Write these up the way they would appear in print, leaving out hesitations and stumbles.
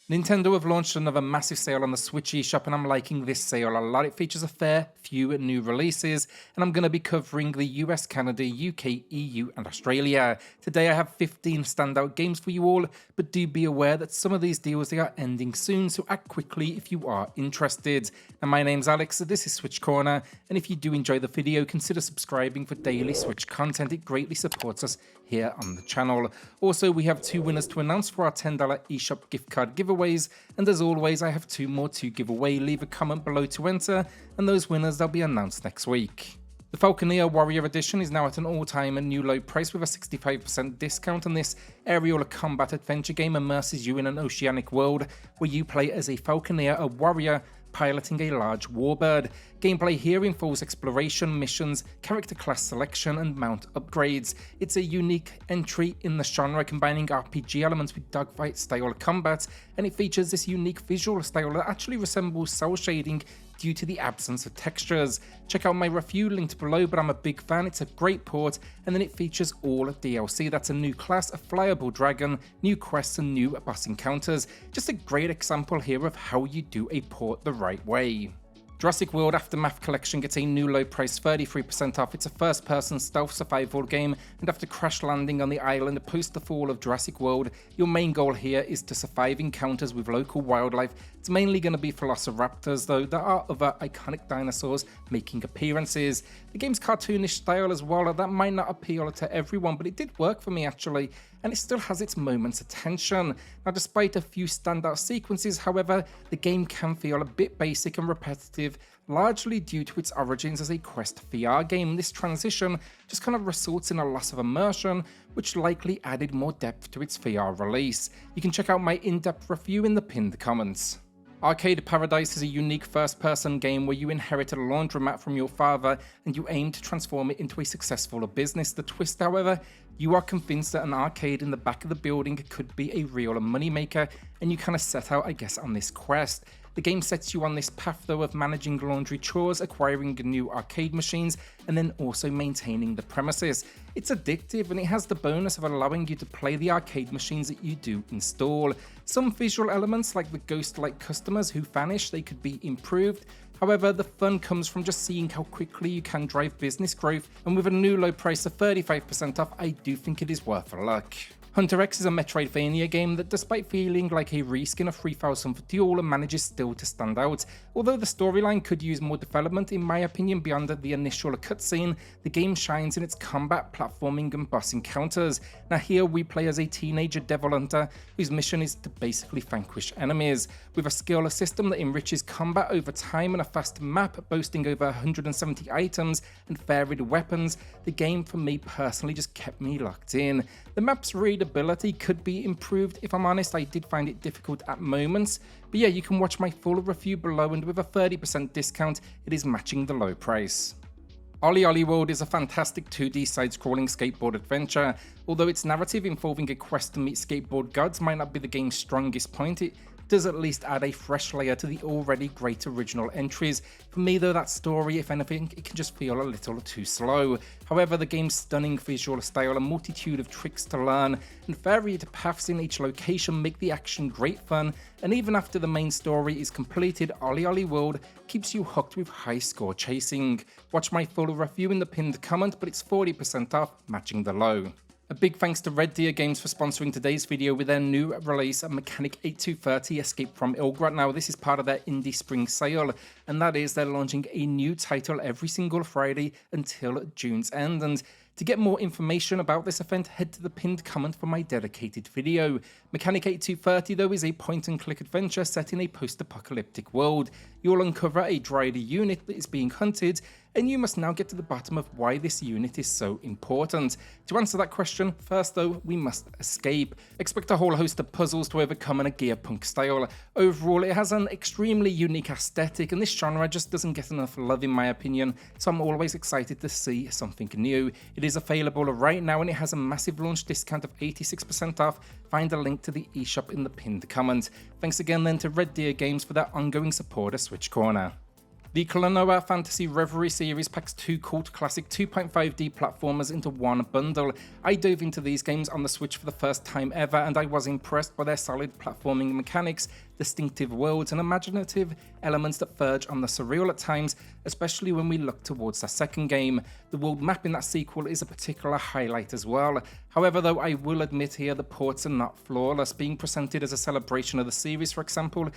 Nintendo have launched another massive sale on the Switch eShop, and I'm liking this sale a lot. It features a fair few new releases, and I'm going to be covering the US, Canada, UK, EU, and Australia. Today I have 15 standout games for you all, but do be aware that some of these deals they are ending soon, so act quickly if you are interested. And my name's Alex, this is SwitchCorner, and if you do enjoy the video, consider subscribing for daily Switch content. It greatly supports us here on the channel. Also, we have 2 winners to announce for our $10 eShop gift card giveaways, and as always I have 2 more to give away. Leave a comment below to enter, and those winners they'll be announced next week. The Falconeer Warrior Edition is now at an all-time and new low price with a 65% discount, and this aerial combat adventure game immerses you in an oceanic world where you play as a Falconeer, a warrior piloting a large warbird. Gameplay here involves exploration, missions, character class selection, and mount upgrades. It's a unique entry in the genre, combining RPG elements with dogfight style combat, and it features this unique visual style that actually resembles cel shading due to the absence of textures. Check out my review linked below, but I'm a big fan. It's a great port, and then it features all DLC. That's a new class, a flyable dragon, new quests, and new boss encounters. Just a great example here of how you do a port the right way. Jurassic World Aftermath Collection gets a new low price, 33% off. It's a first-person stealth survival game, and after crash landing on the island post the fall of Jurassic World, your main goal here is to survive encounters with local wildlife. It's mainly going to be velociraptors, though there are other iconic dinosaurs making appearances. The game's cartoonish style as well, that might not appeal to everyone, but it did work for me actually, and it still has its moments of tension. Now, despite a few standout sequences, however, the game can feel a bit basic and repetitive, largely due to its origins as a Quest VR game. This transition just kind of results in a loss of immersion, which likely added more depth to its VR release. You can check out my in-depth review in the pinned comments. Arcade Paradise is a unique first-person game where you inherit a laundromat from your father and you aim to transform it into a successful business. The twist, however, you are convinced that an arcade in the back of the building could be a real moneymaker, and you kind of set out, I guess, on this quest. The game sets you on this path though of managing laundry chores, acquiring new arcade machines, and then also maintaining the premises. It's addictive, and it has the bonus of allowing you to play the arcade machines that you do install. Some visual elements like the ghost-like customers who vanish, they could be improved. However, the fun comes from just seeing how quickly you can drive business growth, and with a new low price of 35% off, I do think it is worth a look. HunterX is a Metroidvania game that, despite feeling like a reskin of 3000 Duel, manages still to stand out. Although the storyline could use more development, in my opinion, beyond the initial cutscene, the game shines in its combat, platforming, and boss encounters. Now here we play as a teenager devil hunter whose mission is to basically vanquish enemies. With a skill system that enriches combat over time and a fast map boasting over 170 items and varied weapons, the game for me personally just kept me locked in. The map's readability could be improved. If I'm honest, I did find it difficult at moments, but yeah, you can watch my full review below, and with a 30% discount, it is matching the low price. OlliOlli World is a fantastic 2D side-scrolling skateboard adventure. Although its narrative involving a quest to meet skateboard gods might not be the game's strongest point, it does at least add a fresh layer to the already great original entries. For me though, that story, if anything, it can just feel a little too slow. However, the game's stunning visual style, a multitude of tricks to learn, and varied paths in each location make the action great fun, and even after the main story is completed, OlliOlli World keeps you hooked with high score chasing. Watch my full review in the pinned comment, but it's 40% off, matching the low. A big thanks to Red Deer Games for sponsoring today's video with their new release, Mechanic 8230 Escape from Ilgrot. Now, this is part of their Indie Spring sale, and that is they're launching a new title every single Friday until June's end. And to get more information about this event, head to the pinned comment for my dedicated video. Mechanic 8230 though is a point-and-click adventure set in a post-apocalyptic world. You'll uncover a Dryad unit that is being hunted, and you must now get to the bottom of why this unit is so important. To answer that question, first though, we must escape. Expect a whole host of puzzles to overcome in a gearpunk style. Overall, it has an extremely unique aesthetic, and this genre just doesn't get enough love in my opinion, so I'm always excited to see something new. It is available right now, and it has a massive launch discount of 86% off. Find a link to the eShop in the pinned comment. Thanks again then to Red Deer Games for their ongoing support of SwitchCorner. The KLONOA Phantasy Reverie series packs two cult classic 2.5D platformers into one bundle. I dove into these games on the Switch for the first time ever, and I was impressed by their solid platforming mechanics, distinctive worlds, and imaginative elements that verge on the surreal at times, especially when we look towards the second game. The world map in that sequel is a particular highlight as well. However, though, I will admit here the ports are not flawless, being presented as a celebration of the series, for example.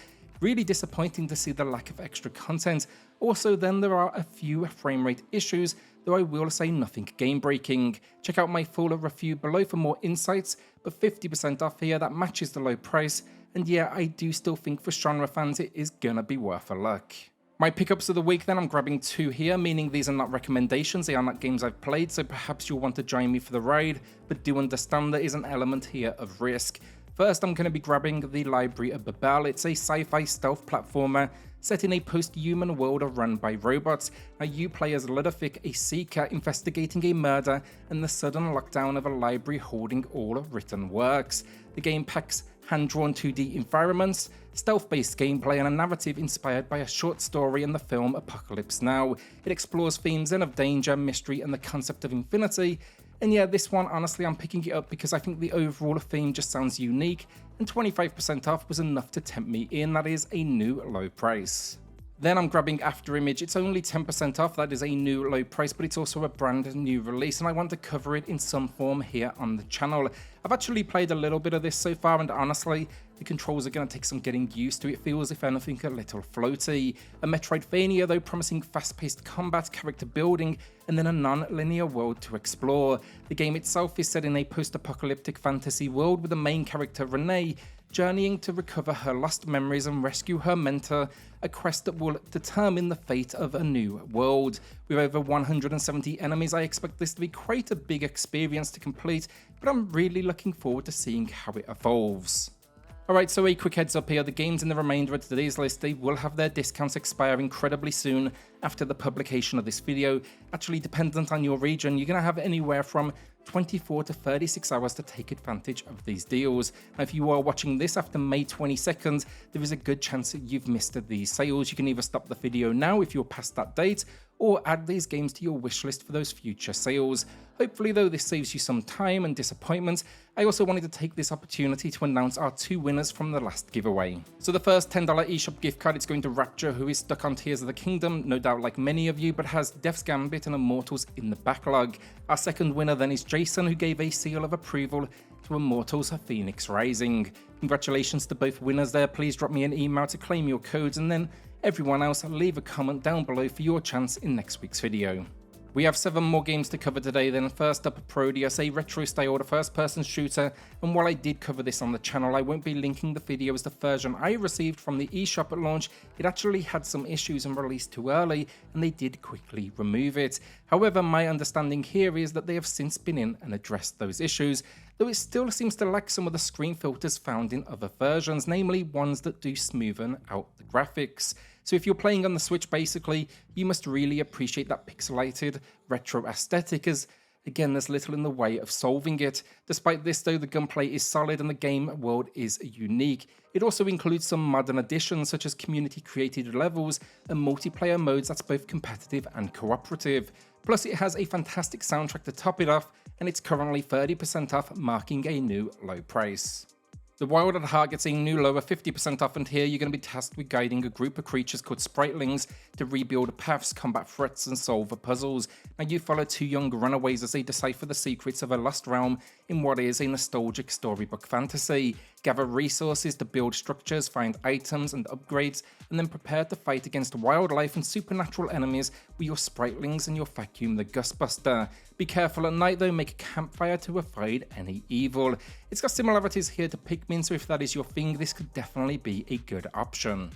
Really disappointing to see the lack of extra content. Also, then there are a few frame rate issues, though I will say nothing game breaking. Check out my full review below for more insights, but 50% off here, that matches the low price, and yeah, I do still think for genre fans it is gonna be worth a look. My pickups of the week then, I'm grabbing two here, meaning these are not recommendations, they are not games I've played, so perhaps you'll want to join me for the ride, but do understand there is an element here of risk. First, I'm going to be grabbing the Library of Babel. It's a sci-fi stealth platformer set in a post-human world run by robots. Now you play as Ludovic, a seeker investigating a murder and the sudden lockdown of a library holding all written works. The game packs hand-drawn 2D environments, stealth-based gameplay, and a narrative inspired by a short story in the film Apocalypse Now. It explores themes then of danger, mystery, and the concept of infinity. And yeah, this one, honestly, I'm picking it up because I think the overall theme just sounds unique, and 25% off was enough to tempt me in. That is a new low price. Then I'm grabbing Afterimage. It's only 10% off, that is a new low price, but it's also a brand new release, and I want to cover it in some form here on the channel. I've actually played a little bit of this so far, and honestly, the controls are going to take some getting used to. It feels, if anything, a little floaty. A Metroidvania, though, promising fast-paced combat, character building, and then a non-linear world to explore. The game itself is set in a post-apocalyptic fantasy world with the main character, Renee, journeying to recover her lost memories and rescue her mentor, a quest that will determine the fate of a new world. With over 170 enemies, I expect this to be quite a big experience to complete, but I'm really looking forward to seeing how it evolves. Alright, so a quick heads up here, the games in the remainder of today's list, they will have their discounts expire incredibly soon after the publication of this video. Actually, dependent on your region, you're going to have anywhere from 24 to 36 hours to take advantage of these deals. Now, if you are watching this after May 22nd, there is a good chance that you've missed these sales. You can either stop the video now if you're past that date, or add these games to your wishlist for those future sales. Hopefully though, this saves you some time and disappointment. I also wanted to take this opportunity to announce our two winners from the last giveaway. So the first $10 eShop gift card is going to Rapture, who is stuck on Tears of the Kingdom, no doubt like many of you, but has Death's Gambit and Immortals in the backlog. Our second winner then is Jason, who gave a seal of approval to Immortals Phoenix Rising. Congratulations to both winners there. Please drop me an email to claim your codes, and then everyone else, leave a comment down below for your chance in next week's video. We have 7 more games to cover today then. First up, Prodeus, a retro-styled first-person shooter, and while I did cover this on the channel, I won't be linking the video as the version I received from the eShop at launch. It actually had some issues and released too early, and they did quickly remove it. However, my understanding here is that they have since been in and addressed those issues, though it still seems to lack some of the screen filters found in other versions, namely ones that do smoothen out the graphics. So if you're playing on the Switch, basically, you must really appreciate that pixelated retro aesthetic, as again, there's little in the way of solving it. Despite this though, the gunplay is solid and the game world is unique. It also includes some modern additions such as community created levels and multiplayer modes that's both competitive and cooperative. Plus it has a fantastic soundtrack to top it off, and it's currently 30% off, marking a new low price. The Wild at Heart gets a new lower 50% off, and here you're going to be tasked with guiding a group of creatures called Spritelings to rebuild paths, combat threats, and solve puzzles. Now you follow 2 young runaways as they decipher the secrets of a lost realm in what is a nostalgic storybook fantasy. Gather resources to build structures, find items and upgrades, and then prepare to fight against wildlife and supernatural enemies with your Spritelings and your vacuum the Gustbuster. Be careful at night though, make a campfire to avoid any evil. It's got similarities here to Pikmin, so if that is your thing, this could definitely be a good option.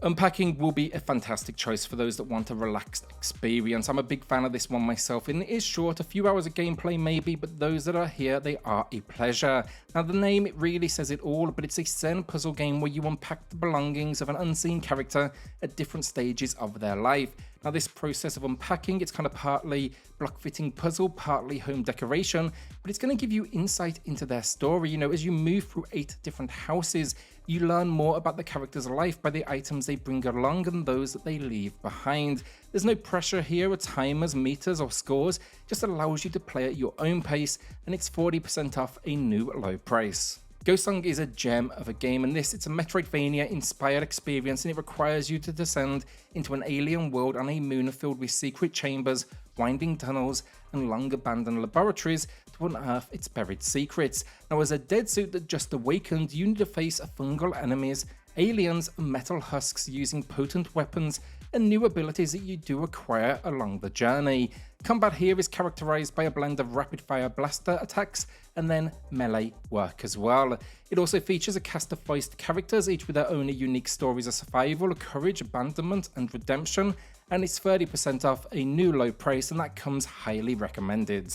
Unpacking will be a fantastic choice for those that want a relaxed experience. I'm a big fan of this one myself, and it is short, a few hours of gameplay maybe, but those that are here, they are a pleasure. Now the name, it really says it all, but it's a Zen puzzle game where you unpack the belongings of an unseen character at different stages of their life. Now this process of unpacking, it's kind of partly block fitting puzzle, partly home decoration, but it's going to give you insight into their story, you know, as you move through 8 different houses, You learn more about the character's life by the items they bring along and those that they leave behind. There's no pressure here with timers, meters or scores, just allows you to play at your own pace, and it's 40% off a new low price. Ghost Song is a gem of a game, and it's a Metroidvania inspired experience, and it requires you to descend into an alien world on a moon filled with secret chambers, winding tunnels and long abandoned laboratories to unearth its buried secrets. Now, as a dead suit that just awakened, you need to face fungal enemies, aliens and metal husks using potent weapons and new abilities that you do acquire along the journey. Combat here is characterized by a blend of rapid fire blaster attacks and then melee work as well. It also features a cast of voiced characters, each with their own unique stories of survival, courage, abandonment and redemption, and it's 30% off a new low price, and that comes highly recommended.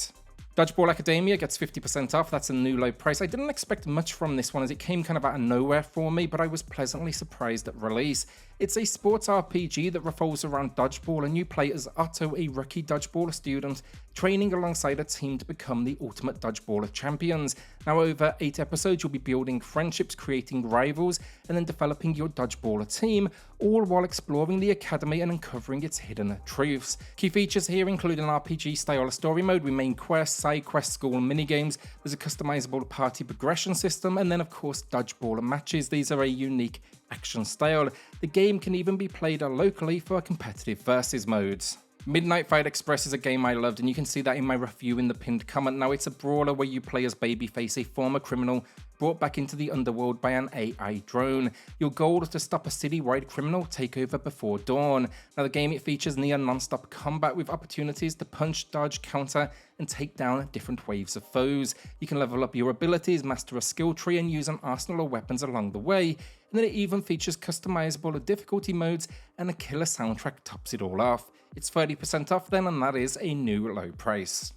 Dodgeball Academia gets 50% off, that's a new low price. I didn't expect much from this one as it came kind of out of nowhere for me, but I was pleasantly surprised at release. It's a sports RPG that revolves around dodgeball, and you play as Otto, a rookie dodgeball student, training alongside a team to become the ultimate dodgeballer champions. Now, over 8 episodes, you'll be building friendships, creating rivals, and then developing your dodgeballer team, all while exploring the academy and uncovering its hidden truths. Key features here include an RPG-style story mode with main quests, side quests, school minigames. There's a customizable party progression system, and then of course dodgeballer matches. These are a unique action style. The game can even be played locally for competitive versus modes. Midnight Fight Express is a game I loved, and you can see that in my review in the pinned comment. Now, it's a brawler where you play as Babyface, a former criminal brought back into the underworld by an AI drone. Your goal is to stop a city-wide criminal takeover before dawn. Now, the game, it features near non-stop combat with opportunities to punch, dodge, counter, and take down different waves of foes. You can level up your abilities, master a skill tree, and use an arsenal of weapons along the way. And then it even features customizable difficulty modes, and a killer soundtrack tops it all off. It's 30% off then, and that is a new low price.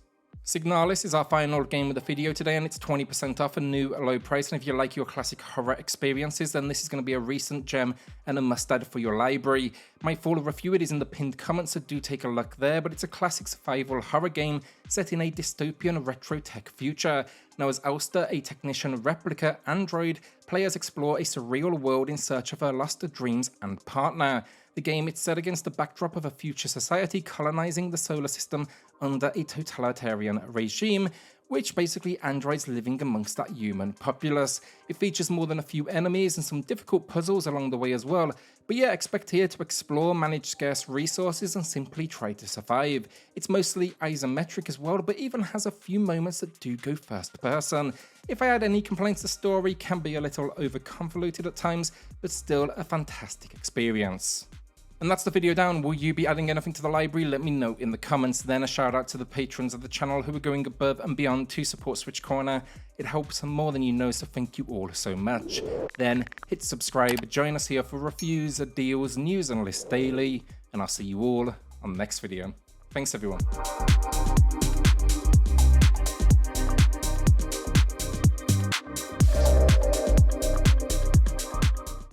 Signalis is our final game of the video today, and it's 20% off a new low price. And if you like your classic horror experiences, then this is going to be a recent gem and a must-add for your library. My full review, it is in the pinned comments, so do take a look there. But it's a classic survival horror game set in a dystopian retro tech future. Now, as Elster, a technician replica android, players explore a surreal world in search of her lost dreams and partner. The game, it's set against the backdrop of a future society colonizing the solar system under a totalitarian regime, which basically androids living amongst that human populace. It features more than a few enemies and some difficult puzzles along the way as well. But yeah, expect here to explore, manage scarce resources, and simply try to survive. It's mostly isometric as well, but even has a few moments that do go first person. If I had any complaints, the story can be a little over-convoluted at times, but still a fantastic experience. And that's the video down. Will you be adding anything to the library? Let me know in the comments. Then a shout out to the patrons of the channel who are going above and beyond to support SwitchCorner. It helps more than you know, so thank you all so much. Then hit subscribe, join us here for reviews, deals, news and lists daily, and I'll see you all on the next video. Thanks everyone.